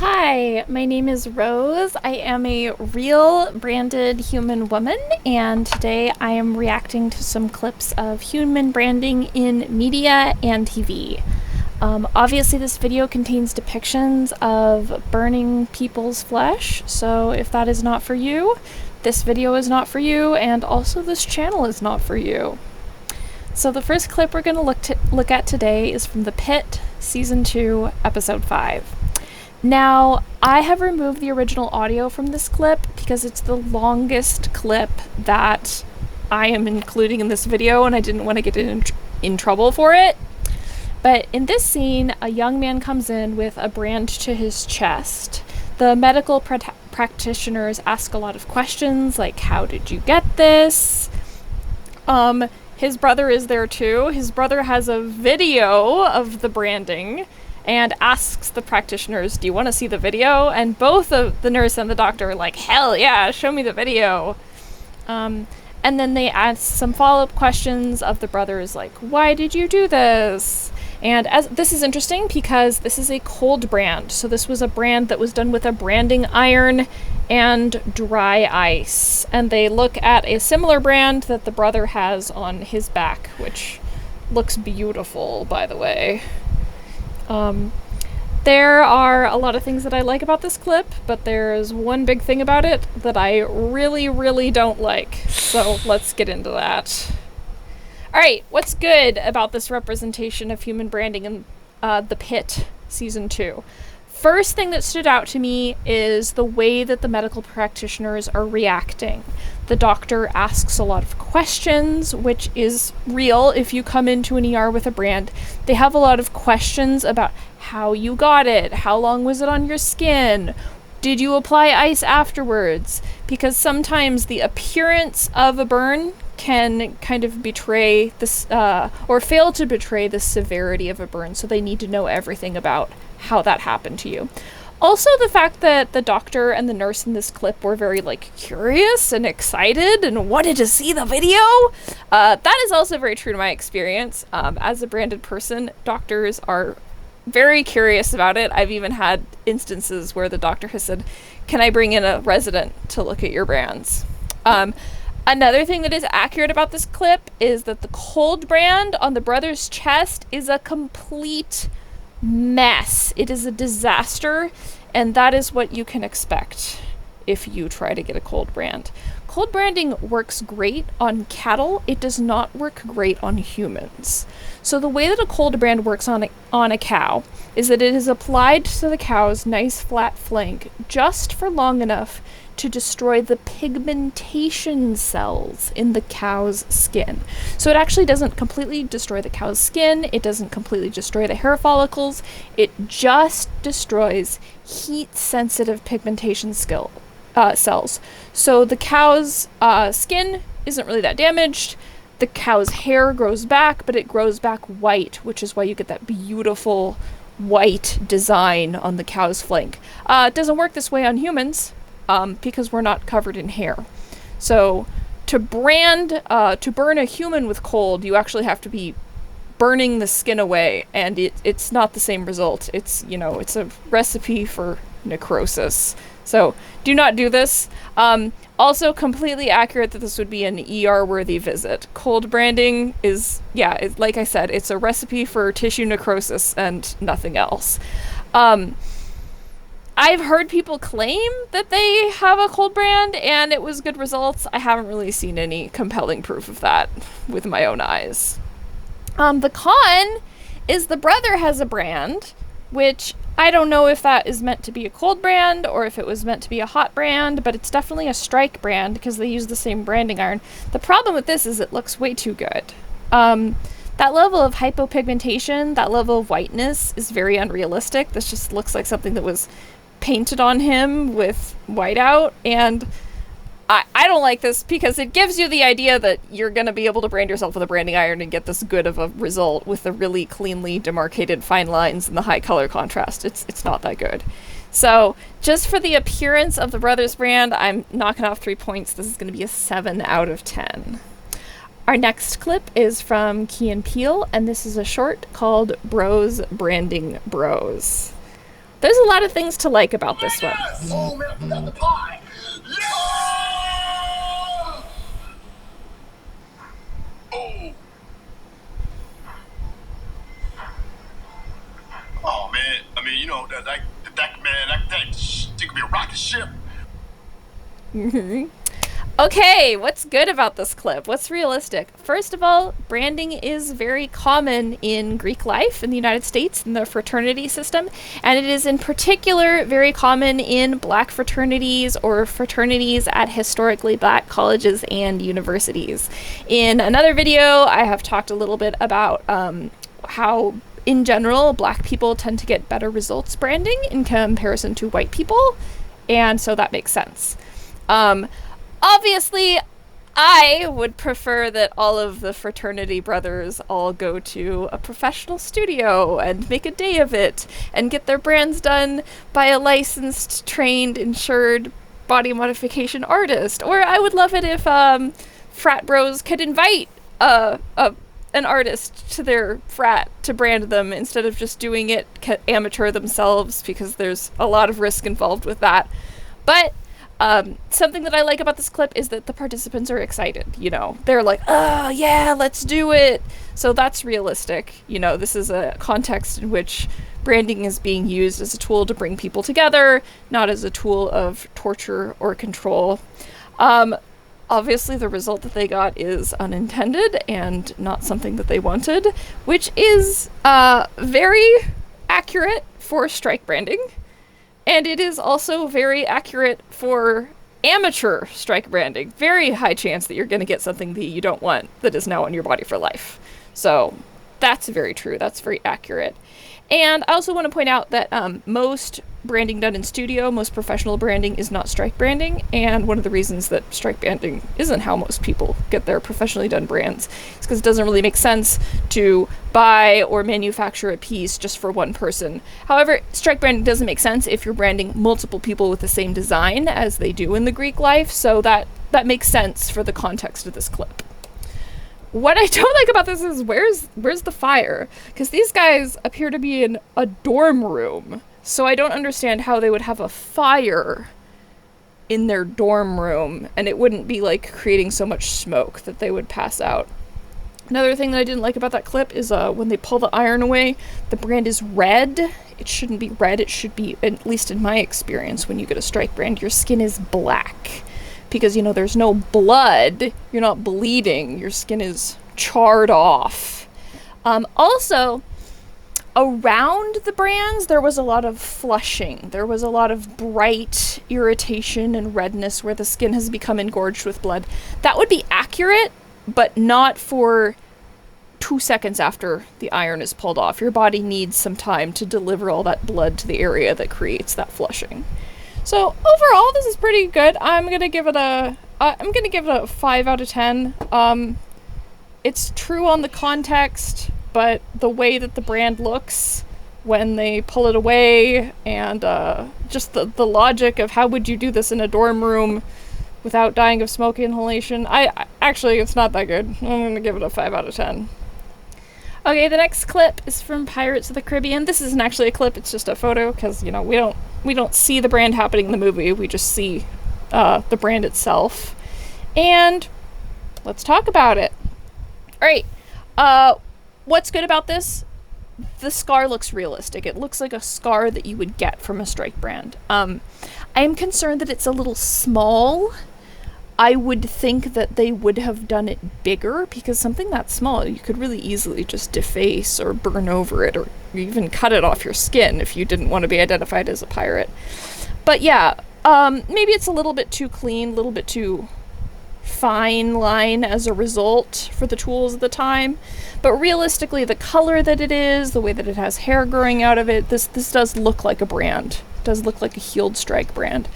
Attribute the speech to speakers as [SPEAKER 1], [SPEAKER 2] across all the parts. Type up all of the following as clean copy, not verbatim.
[SPEAKER 1] Hi, my name is Rose. I am a real branded human woman, and today I am reacting to some clips of human branding in media and TV. Obviously, this video contains depictions of burning people's flesh, so if that is not for you, this video is not for you, and also this channel is not for you. So the first clip we're going to look at today is from the Pitt Season 2, Episode 5. Now, I have removed the original audio from this clip because it's the longest clip that I am including in this video, and I didn't want to get in trouble for it. But in this scene, a young man comes in with a brand to his chest. The medical practitioners ask a lot of questions, like, how did you get this? His brother is there too. His brother has a video of the branding and asks the practitioners, do you want to see the video? And both of the nurse and the doctor are like, hell yeah, show me the video. And then they ask some follow-up questions of the brothers, like, why did you do this? And this is interesting because this is a cold brand. So this was a brand that was done with a branding iron and dry ice. And they look at a similar brand that the brother has on his back, which looks beautiful, by the way. There are a lot of things that I like about this clip, but there's one big thing about it that I really, really don't like. So let's get into that. Alright, what's good about this representation of human branding in the Pitt Season 2? First thing that stood out to me is the way that the medical practitioners are reacting. The doctor asks a lot of questions, which is real if you come into an ER with a brand. They have a lot of questions about how you got it, how long was it on your skin, did you apply ice afterwards? Because sometimes the appearance of a burn can kind of betray this, or fail to betray the severity of a burn, so they need to know everything about how that happened to you. Also, the fact that the doctor and the nurse in this clip were very, curious and excited and wanted to see the video, that is also very true to my experience. As a branded person, doctors are very curious about it. I've even had instances where the doctor has said, can I bring in a resident to look at your brands? Another thing that is accurate about this clip is that the cold brand on the brother's chest is a complete mess. It is a disaster, and that is what you can expect if you try to get a cold brand. Cold branding works great on cattle. It does not work great on humans. So the way that a cold brand works on a cow is that it is applied to the cow's nice flat flank just for long enough to destroy the pigmentation cells in the cow's skin. So it actually doesn't completely destroy the cow's skin, it doesn't completely destroy the hair follicles, it just destroys heat-sensitive pigmentation cells. So the cow's skin isn't really that damaged, the cow's hair grows back, but it grows back white, which is why you get that beautiful white design on the cow's flank. It doesn't work this way on humans, because we're not covered in hair. So to burn a human with cold, you actually have to be burning the skin away, and it's not the same result. It's a recipe for necrosis. So do not do this. Also completely accurate that this would be an ER-worthy visit. Cold branding is, like I said, it's a recipe for tissue necrosis and nothing else. I've heard people claim that they have a cold brand and it was good results. I haven't really seen any compelling proof of that with my own eyes. The con is the brother has a brand, which I don't know if that is meant to be a cold brand or if it was meant to be a hot brand, but it's definitely a strike brand because they use the same branding iron. The problem with this is it looks way too good. That level of hypopigmentation, that level of whiteness is very unrealistic. This just looks like something that was painted on him with whiteout, and I don't like this because it gives you the idea that you're going to be able to brand yourself with a branding iron and get this good of a result with the really cleanly demarcated fine lines and the high color contrast. It's not that good. So just for the appearance of the brothers brand, I'm knocking off 3 points. This is going to be a 7 out of 10. Our next clip is from Key and Peele, and this is a short called Bros Branding Bros. There's a lot of things to like about this one.
[SPEAKER 2] Oh man, I forgot the pie. Yeah! Oh. Oh man, I mean, you know that could be a rocket ship.
[SPEAKER 1] Okay, what's good about this clip? What's realistic? First of all, branding is very common in Greek life in the United States in the fraternity system, and it is in particular very common in black fraternities or fraternities at historically black colleges and universities. In another video, I have talked a little bit about how in general, black people tend to get better results branding in comparison to white people, and so that makes sense. Obviously, I would prefer that all of the fraternity brothers all go to a professional studio and make a day of it and get their brands done by a licensed, trained, insured body modification artist. Or I would love it if frat bros could invite an artist to their frat to brand them instead of just doing it amateur themselves, because there's a lot of risk involved with that. But something that I like about this clip is that the participants are excited, you know. They're like, oh, yeah, let's do it. So that's realistic. You know, this is a context in which branding is being used as a tool to bring people together, not as a tool of torture or control. Obviously, the result that they got is unintended and not something that they wanted, which is very accurate for strike branding. And it is also very accurate for amateur strike branding. Very high chance that you're going to get something that you don't want that is now on your body for life. So that's very true. That's very accurate. And I also want to point out that most branding done in studio, most professional branding is not strike branding. And one of the reasons that strike branding isn't how most people get their professionally done brands is because it doesn't really make sense to buy or manufacture a piece just for one person. However, strike branding doesn't make sense if you're branding multiple people with the same design as they do in the Greek life. So that makes sense for the context of this clip. What I don't like about this is where's the fire? Because these guys appear to be in a dorm room. So I don't understand how they would have a fire in their dorm room and it wouldn't be like creating so much smoke that they would pass out. Another thing that I didn't like about that clip is when they pull the iron away, the brand is red. It shouldn't be red. It should be, at least in my experience, when you get a strike brand, your skin is black. Because, you know, there's no blood, you're not bleeding, your skin is charred off. Also, around the brands, there was a lot of flushing. There was a lot of bright irritation and redness where the skin has become engorged with blood. That would be accurate, but not for 2 seconds after the iron is pulled off. Your body needs some time to deliver all that blood to the area that creates that flushing. So overall, this is pretty good. I'm gonna give it a 5 out of 10. It's true on the context, but the way that the brand looks when they pull it away, and just the logic of how would you do this in a dorm room without dying of smoke inhalation. I actually, it's not that good. I'm gonna give it a 5 out of 10. Okay, the next clip is from Pirates of the Caribbean. This isn't actually a clip, it's just a photo, because, you know, we don't see the brand happening in the movie, we just see the brand itself. And let's talk about it. Alright, what's good about this? The scar looks realistic. It looks like a scar that you would get from a strike brand. I am concerned that it's a little small. I would think that they would have done it bigger, because something that small, you could really easily just deface or burn over it, or even cut it off your skin if you didn't want to be identified as a pirate. But yeah, maybe it's a little bit too clean, a little bit too fine line as a result for the tools of the time. But realistically, the color that it is, the way that it has hair growing out of it, this does look like a brand. It does look like a healed strike brand.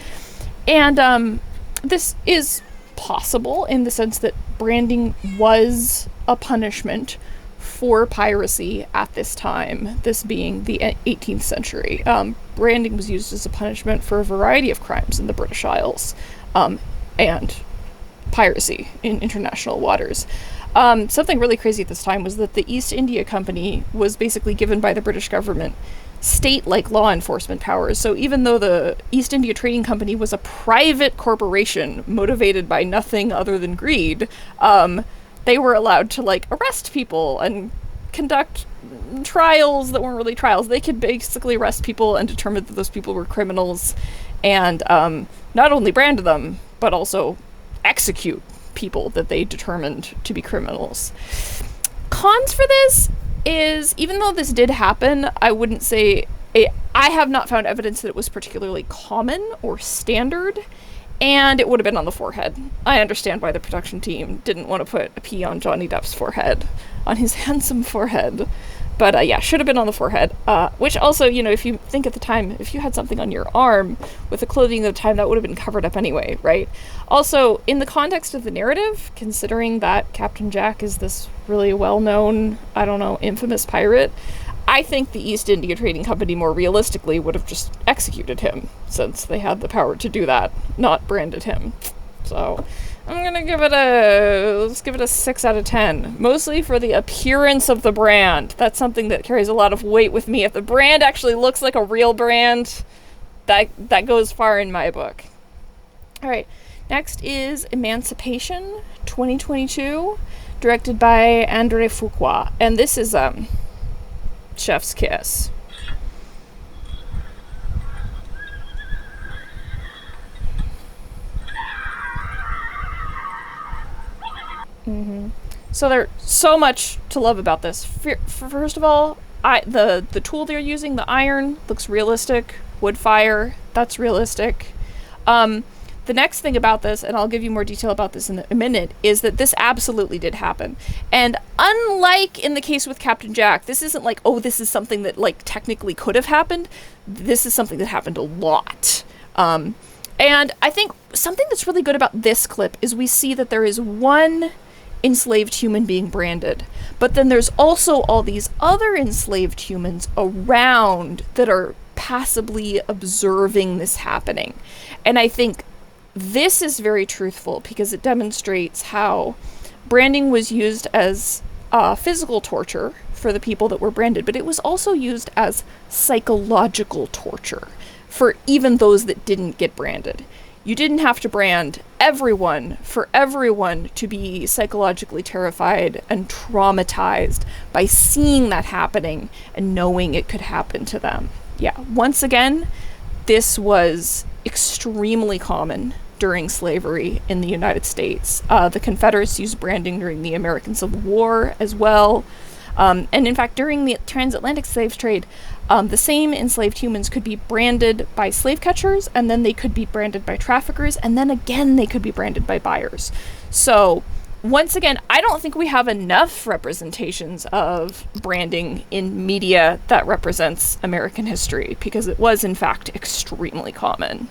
[SPEAKER 1] And this is possible in the sense that branding was a punishment for piracy at this time, this being the 18th century. Branding was used as a punishment for a variety of crimes in the British Isles, and piracy in international waters. Something really crazy at this time was that the East India Company was basically given by the British government state-like law enforcement powers. So even though the East India Trading Company was a private corporation motivated by nothing other than greed, they were allowed to, like, arrest people and conduct trials that weren't really trials. They could basically arrest people and determine that those people were criminals, and not only brand them, but also execute people that they determined to be criminals. Cons for this is, even though this did happen, I wouldn't say I have not found evidence that it was particularly common or standard, and it would have been on the forehead. I understand why the production team didn't want to put a P on Johnny Depp's forehead, on his handsome forehead. But yeah, should have been on the forehead. Which also, you know, if you think at the time, if you had something on your arm with the clothing of the time, that would have been covered up anyway, right? Also, in the context of the narrative, considering that Captain Jack is this really well-known, I don't know, infamous pirate, I think the East India Trading Company more realistically would have just executed him, since they had the power to do that, not branded him. So I'm gonna give it let's give it a 6 out of 10. Mostly for the appearance of the brand. That's something that carries a lot of weight with me. If the brand actually looks like a real brand, that goes far in my book. Alright, next is Emancipation 2022, directed by André Fuqua. And this is chef's kiss. So there's so much to love about this. First of all, the tool they're using, the iron, looks realistic. Wood fire, that's realistic. The next thing about this, and I'll give you more detail about this in a minute, is that this absolutely did happen. And unlike in the case with Captain Jack, this isn't like, oh, this is something that, like, technically could have happened. This is something that happened a lot. And I think something that's really good about this clip is we see that there is one enslaved human being branded, but then there's also all these other enslaved humans around that are passively observing this happening. And I think this is very truthful because it demonstrates how branding was used as physical torture for the people that were branded, but it was also used as psychological torture for even those that didn't get branded. You didn't have to brand everyone for everyone to be psychologically terrified and traumatized by seeing that happening and knowing it could happen to them. Yeah, once again, this was extremely common during slavery in the United States. The Confederates used branding during the American Civil War as well. And in fact, during the transatlantic slave trade, the same enslaved humans could be branded by slave catchers, and then they could be branded by traffickers, and then again they could be branded by buyers. So once again, I don't think we have enough representations of branding in media that represents American history, because it was in fact extremely common.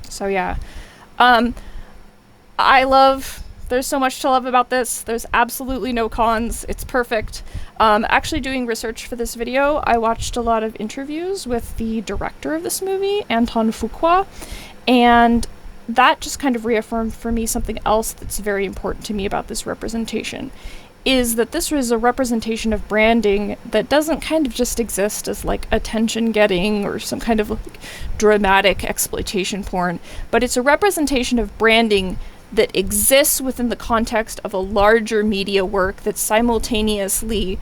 [SPEAKER 1] So yeah, there's so much to love about this. There's absolutely no cons. It's perfect. Actually doing research for this video, I watched a lot of interviews with the director of this movie, Anton Fuqua, and that just kind of reaffirmed for me something else that's very important to me about this representation, is that this was a representation of branding that doesn't kind of just exist as like attention-getting or some kind of like dramatic exploitation porn, but it's a representation of branding that exists within the context of a larger media work that simultaneously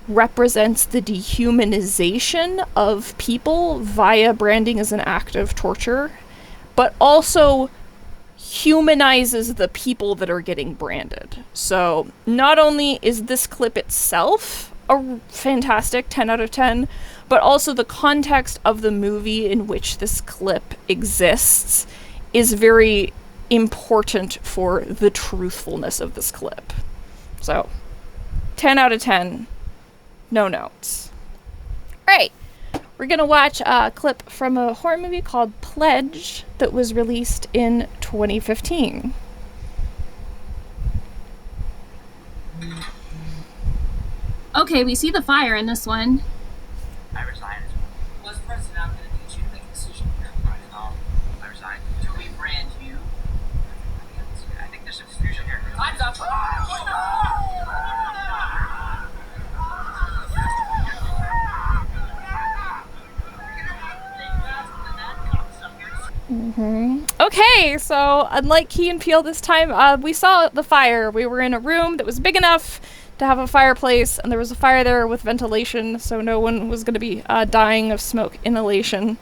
[SPEAKER 1] represents the dehumanization of people via branding as an act of torture, but also humanizes the people that are getting branded. So not only is this clip itself a fantastic 10 out of 10, but also the context of the movie in which this clip exists is very important for the truthfulness of this clip. So 10 out of 10, no notes. Alright, we're gonna watch a clip from a horror movie called Pledge that was released in 2015.
[SPEAKER 3] Okay, we see the fire in this one.
[SPEAKER 4] I resign. Was president, I'm going to need you to make a decision here. Right. I resign. Do we brand you? I think there's some confusion here. Time's up.
[SPEAKER 1] Okay, so unlike Key and Peele this time, we saw the fire. We were in a room that was big enough to have a fireplace, and there was a fire there with ventilation, so no one was going to be dying of smoke inhalation.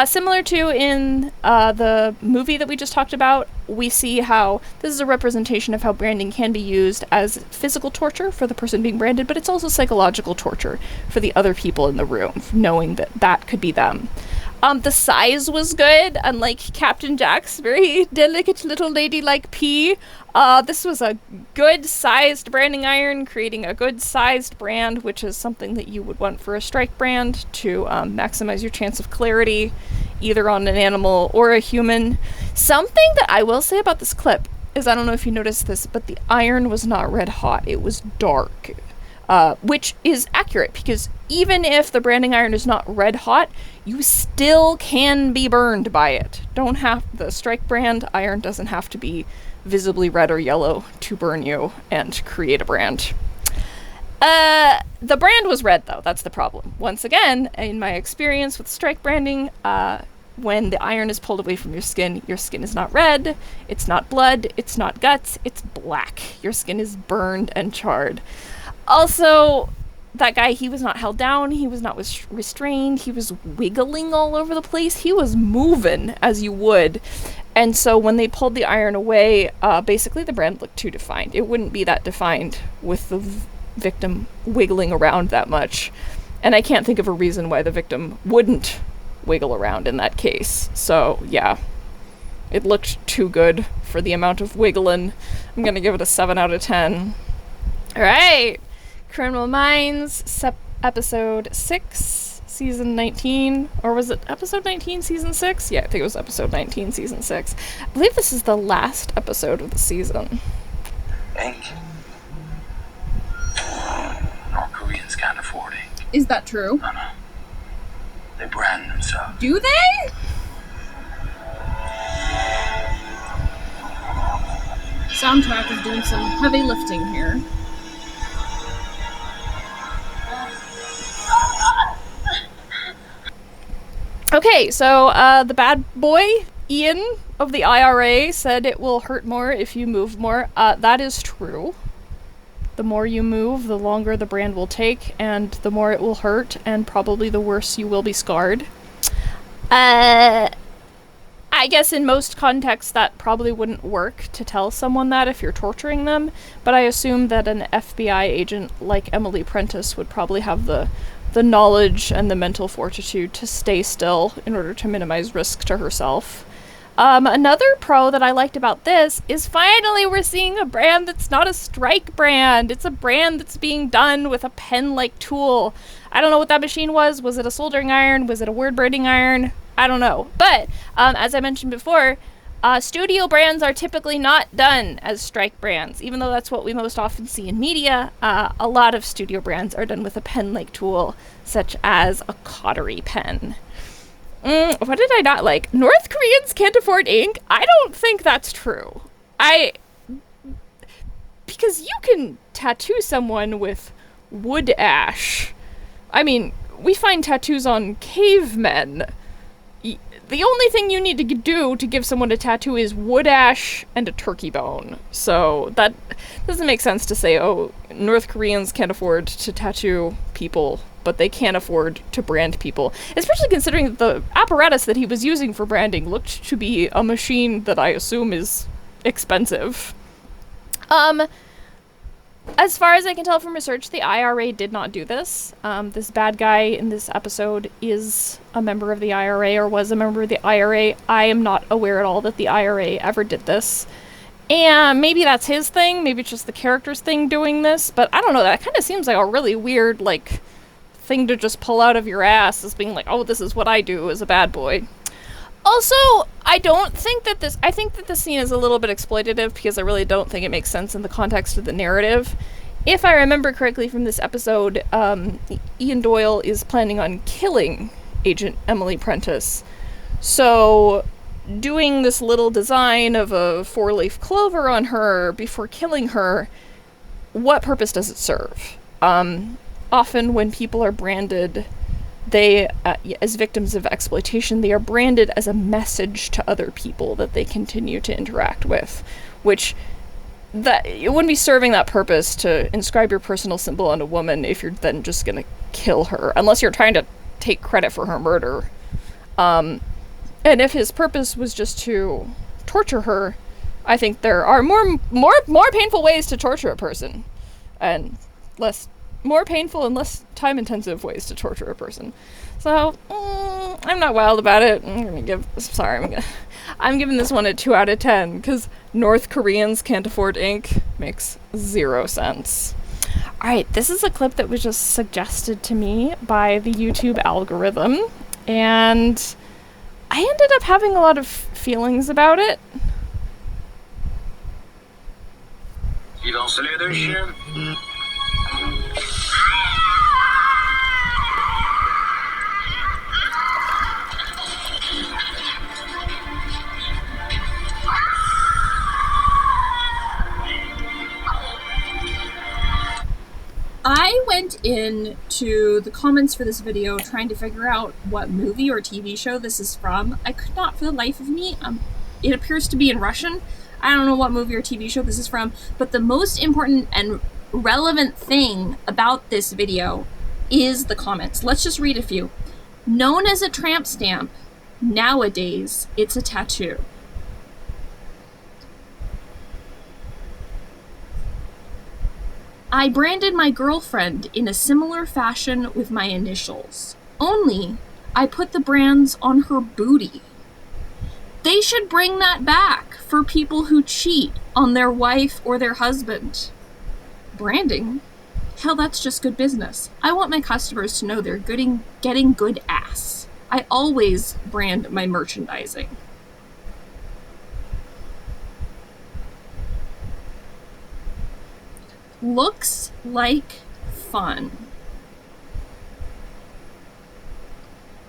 [SPEAKER 1] Similar to in the movie that we just talked about, we see how this is a representation of how branding can be used as physical torture for the person being branded, but it's also psychological torture for the other people in the room, knowing that that could be them. The size was good, unlike Captain Jack's very delicate little ladylike pea. This was a good-sized branding iron, creating a good-sized brand, which is something that you would want for a strike brand to maximize your chance of clarity, either on an animal or a human. Something that I will say about this clip is, I don't know if you noticed this, but the iron was not red hot, it was dark. Which is accurate, because even if the branding iron is not red hot, you still can be burned by it. The strike brand iron doesn't have to be visibly red or yellow to burn you and create a brand. The brand was red, though. That's the problem. Once again, in my experience with strike branding, when the iron is pulled away from your skin is not red, it's not blood, it's not guts, it's black. Your skin is burned and charred. Also, that guy, he was not held down, he was not restrained, he was wiggling all over the place, he was moving as you would. And so when they pulled the iron away, basically the brand looked too defined. It wouldn't be that defined with the victim wiggling around that much. And I can't think of a reason why the victim wouldn't wiggle around in that case. So, yeah. It looked too good for the amount of wiggling. I'm gonna give it a 7 out of 10. Alright! Criminal Minds, episode 6, season 19. Or was it episode 19, season 6? Yeah, I think it was episode 19, season 6. I believe this is the last episode of the season.
[SPEAKER 2] Ink. North Koreans can't afford ink.
[SPEAKER 3] Is that true?
[SPEAKER 2] No. They brand themselves.
[SPEAKER 3] Do they? Soundtrack is doing some heavy lifting here.
[SPEAKER 1] Okay, so the bad boy, Ian, of the IRA, said it will hurt more if you move more. That is true. The more you move, the longer the brand will take, and the more it will hurt, and probably the worse you will be scarred. I guess in most contexts that probably wouldn't work to tell someone that if you're torturing them, but I assume that an FBI agent like Emily Prentice would probably have the knowledge and the mental fortitude to stay still in order to minimize risk to herself. Another pro that I liked about this is finally we're seeing a brand that's not a strike brand. It's a brand that's being done with a pen-like tool. I don't know what that machine was. Was it a soldering iron? Was it a word braiding iron? I don't know. But, as I mentioned before, studio brands are typically not done as strike brands, even though that's what we most often see in media. A lot of studio brands are done with a pen-like tool, such as a cautery pen. What did I not like? North Koreans can't afford ink? I don't think that's true. Because you can tattoo someone with wood ash. I mean, we find tattoos on cavemen. The only thing you need to do to give someone a tattoo is wood ash and a turkey bone. So that doesn't make sense to say, oh, North Koreans can't afford to tattoo people, but they can't afford to brand people. Especially considering that the apparatus that he was using for branding looked to be a machine that I assume is expensive. As far as I can tell from research, the IRA did not do this. This bad guy in this episode is a member of the IRA, or was a member of the IRA. I am not aware at all that the IRA ever did this. And maybe that's his thing, maybe it's just the character's thing doing this, but I don't know, that kind of seems like a really weird, thing to just pull out of your ass as being like, oh, this is what I do as a bad boy. Also, I think that this scene is a little bit exploitative because I really don't think it makes sense in the context of the narrative. If I remember correctly from this episode, Ian Doyle is planning on killing Agent Emily Prentice. So, doing this little design of a 4-leaf clover on her before killing her, what purpose does it serve? Often when people are branded they, as victims of exploitation, they are branded as a message to other people that they continue to interact with, which that it wouldn't be serving that purpose to inscribe your personal symbol on a woman if you're then just gonna kill her, unless you're trying to take credit for her murder. And if his purpose was just to torture her, I think there are more painful ways to torture a person, and more painful and less time-intensive ways to torture a person. So, I'm not wild about it. I'm giving this one a 2 out of 10, because North Koreans can't afford ink makes 0 sense. Alright, this is a clip that was just suggested to me by the YouTube algorithm, and I ended up having a lot of feelings about it.
[SPEAKER 2] Idag следующее.
[SPEAKER 3] I went into the comments for this video trying to figure out what movie or TV show this is from. I could not for the life of me. It appears to be in Russian. I don't know what movie or TV show this is from, but the most important and relevant thing about this video is the comments. Let's just read a few. Known as a tramp stamp, nowadays it's a tattoo. I branded my girlfriend in a similar fashion with my initials. Only, I put the brands on her booty. They should bring that back for people who cheat on their wife or their husband. Branding? Hell, that's just good business. I want my customers to know they're getting good ass. I always brand my merchandising. Looks like fun.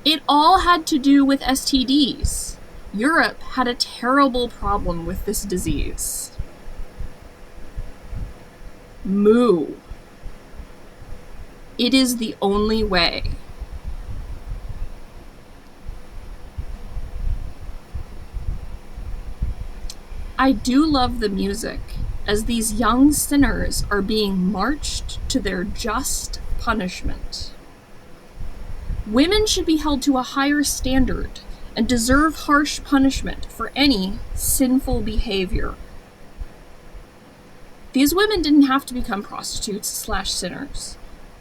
[SPEAKER 3] It all had to do with STDs. Europe had a terrible problem with this disease. Moo. It is the only way. I do love the music, as these young sinners are being marched to their just punishment. Women should be held to a higher standard and deserve harsh punishment for any sinful behavior. These women didn't have to become prostitutes/sinners.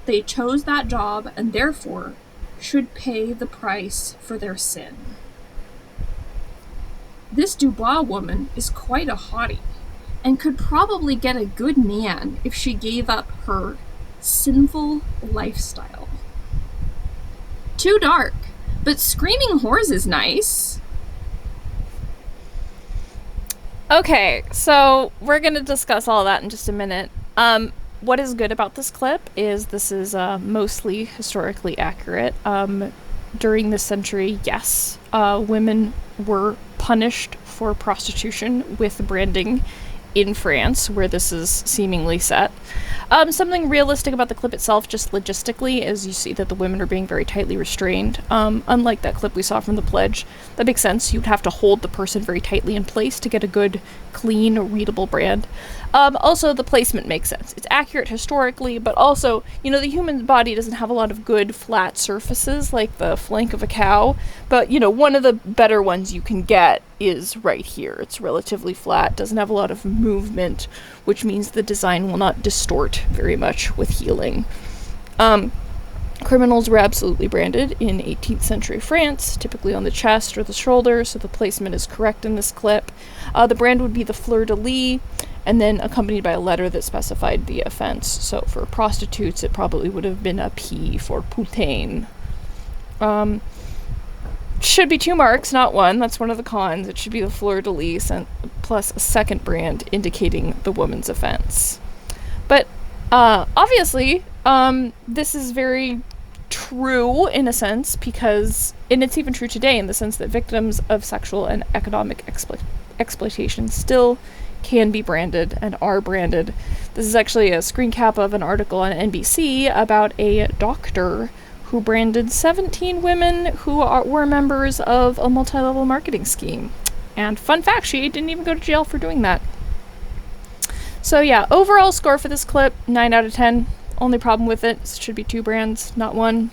[SPEAKER 3] They chose that job and therefore should pay the price for their sin. This Dubois woman is quite a hottie, and could probably get a good man if she gave up her sinful lifestyle. Too dark, but screaming whores is nice.
[SPEAKER 1] Okay, so we're going to discuss all that in just a minute. What is good about this clip is this is mostly historically accurate. During this century, yes, women were punished for prostitution with branding in France, where this is seemingly set. Something realistic about the clip itself, just logistically, is you see that the women are being very tightly restrained. Unlike that clip we saw from the pledge, that makes sense. You'd have to hold the person very tightly in place to get a good, clean, readable brand. Also, the placement makes sense. It's accurate historically, but also, the human body doesn't have a lot of good flat surfaces like the flank of a cow, but, one of the better ones you can get is right here. It's relatively flat, doesn't have a lot of movement, which means the design will not distort very much with healing. Criminals were absolutely branded in 18th century France, typically on the chest or the shoulder, so the placement is correct in this clip. The brand would be the fleur-de-lis, and then accompanied by a letter that specified the offense. So for prostitutes, it probably would have been a P for putain. Should be 2 marks, not 1. That's one of the cons. It should be the fleur-de-lis and plus a second brand indicating the woman's offense. But obviously, this is very true in a sense, and it's even true today in the sense that victims of sexual and economic exploitation still can be branded and are branded. This is actually a screen cap of an article on NBC about a doctor who branded 17 women who were members of a multi-level marketing scheme. And fun fact, she didn't even go to jail for doing that. So yeah, overall score for this clip, 9 out of 10. Only problem with it is it should be 2 brands, not 1.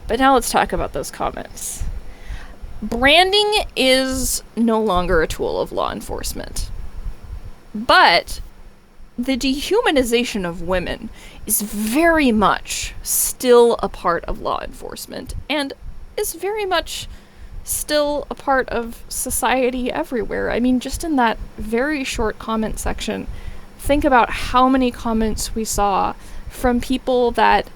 [SPEAKER 1] But now let's talk about those comments. Branding is no longer a tool of law enforcement. But the dehumanization of women is very much still a part of law enforcement and is very much still a part of society everywhere. I mean, just in that very short comment section, think about how many comments we saw from people that,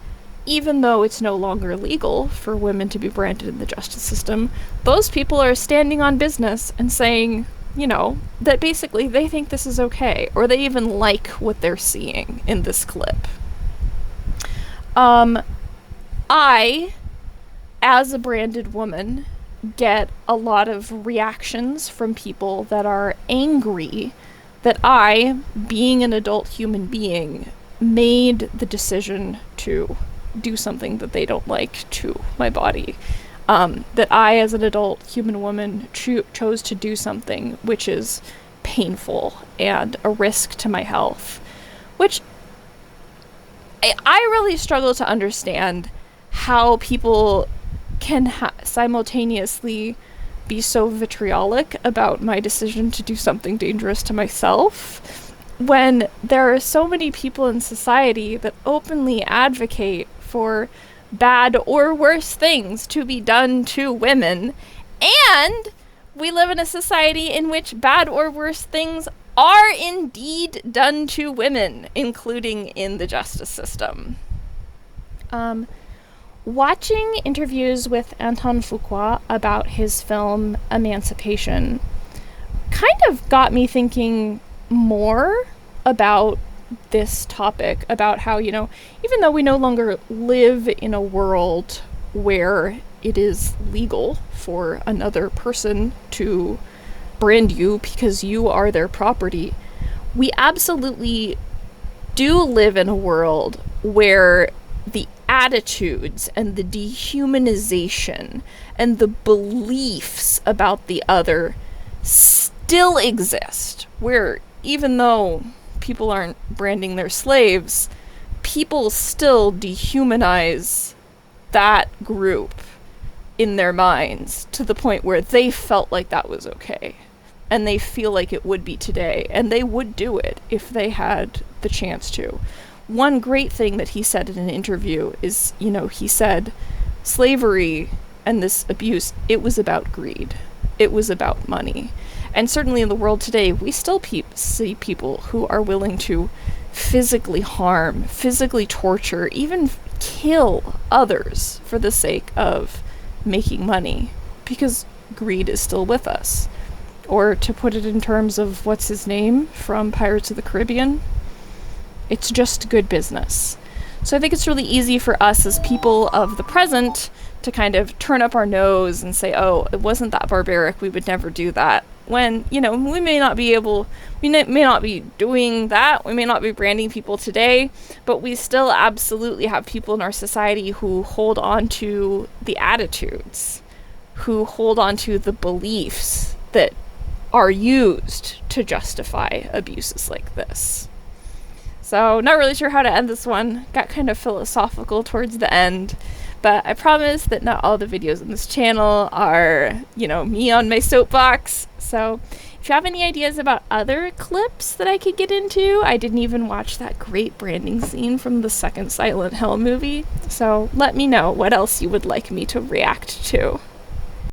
[SPEAKER 1] even though it's no longer legal for women to be branded in the justice system, those people are standing on business and saying, you know, that basically they think this is okay, or they even like what they're seeing in this clip. I, as a branded woman, get a lot of reactions from people that are angry that I, being an adult human being, made the decision to do something that they don't like to my body. That I, as an adult human woman, chose to do something which is painful and a risk to my health. Which I really struggle to understand how people can simultaneously be so vitriolic about my decision to do something dangerous to myself when there are so many people in society that openly advocate for bad or worse things to be done to women, and we live in a society in which bad or worse things are indeed done to women, including in the justice system. Watching interviews with Anton Fuqua about his film Emancipation kind of got me thinking more about this topic, about how, you know, even though we no longer live in a world where it is legal for another person to brand you because you are their property, we absolutely do live in a world where the attitudes and the dehumanization and the beliefs about the other still exist, where even though people aren't branding their slaves, people still dehumanize that group in their minds to the point where they felt like that was okay. And they feel like it would be today. And they would do it if they had the chance to. One great thing that he said in an interview is, you know, he said, slavery and this abuse, it was about greed. It was about money. And certainly in the world today, we still see people who are willing to physically harm, physically torture, even kill others for the sake of making money, because greed is still with us. Or to put it in terms of what's his name from Pirates of the Caribbean, it's just good business. So I think it's really easy for us as people of the present to kind of turn up our nose and say, oh, it wasn't that barbaric, we would never do that. When, you know, we may not be doing that, we may not be branding people today, but we still absolutely have people in our society who hold on to the attitudes, who hold on to the beliefs that are used to justify abuses like this. So, not really sure how to end this one. Got kind of philosophical towards the end. But I promise that not all the videos on this channel are, you know, me on my soapbox. So, if you have any ideas about other clips that I could get into, I didn't even watch that great branding scene from the second Silent Hill movie. So, let me know what else you would like me to react to.